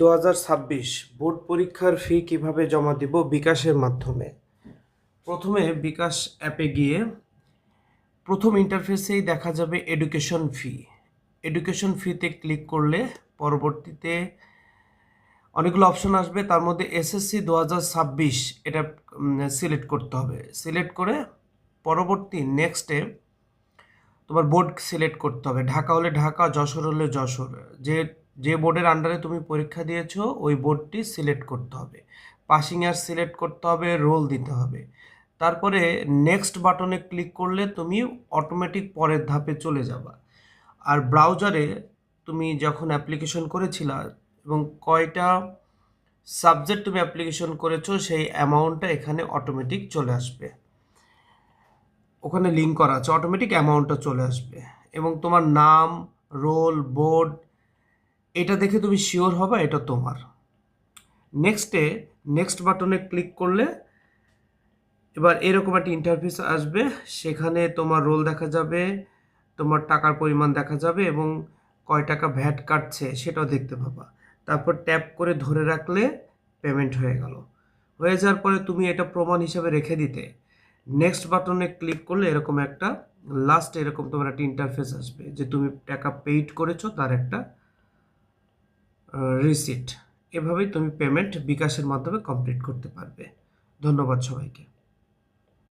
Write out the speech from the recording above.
2026 board পরীক্ষার ফি কিভাবে জমা দিব বিকাশের মাধ্যমে। প্রথমে বিকাশ অ্যাপে গিয়ে প্রথম ইন্টারফেসেই দেখা যাবে এডুকেশন ফি। এডুকেশন ফিতে ক্লিক করলে পরবর্তীতে অনেকগুলো অপশন আসবে, তার মধ্যে এসএসসি 2026 এটা সিলেক্ট করতে হবে। সিলেক্ট করে পরবর্তী নেক্সটে তোমার বোর্ড সিলেক্ট করতে হবে। ঢাকা হলে ঢাকা, যশোর হলে যশোর। যে যে বোর্ডের আন্ডারে তুমি পরীক্ষা দিয়েছো ওই বোর্ডটি সিলেক্ট করতে হবে। পাসিং ইয়ার সিলেক্ট করতে হবে, রোল দিতে হবে। তারপরে নেক্সট বাটনে ক্লিক করলে তুমি অটোমেটিক পরের ধাপে চলে যাবা। আর ব্রাউজারে তুমি যখন অ্যাপ্লিকেশন করেছিলা এবং কয়টা সাবজেক্ট তুমি অ্যাপ্লিকেশন করেছো সেই অ্যামাউন্টটা এখানে অটোমেটিক চলে আসবে। ওখানে লিঙ্ক করা আছে, অটোমেটিক অ্যামাউন্টটা চলে আসবে এবং তোমার নাম, রোল, বোর্ড এটা দেখে তুমি শিওর হবে এটা তোমার। নেক্সট বাটনে ক্লিক করলে এবার এরকম একটা ইন্টারফেস আসবে, সেখানে তোমার রোল দেখা যাবে, তোমার টাকার পরিমাণ দেখা যাবে এবং কয় টাকা ভ্যাট কাটছে সেটাও দেখতে পাবা। তারপর ট্যাপ করে ধরে রাখলে পেমেন্ট হয়ে গেল। হয়ে যাওয়ার পরে তুমি এটা প্রমাণ হিসাবে রেখে দিতে নেক্সট বাটনে ক্লিক করলে এরকম একটা লাস্ট এরকম তোমার একটা ইন্টারফেস আসবে যে তুমি টাকা পেইড করেছো তার একটা রিসিট। এভাবেই তুমি পেমেন্ট বিকাশের মাধ্যমে কমপ্লিট করতে পারবে। ধন্যবাদ সবাইকে।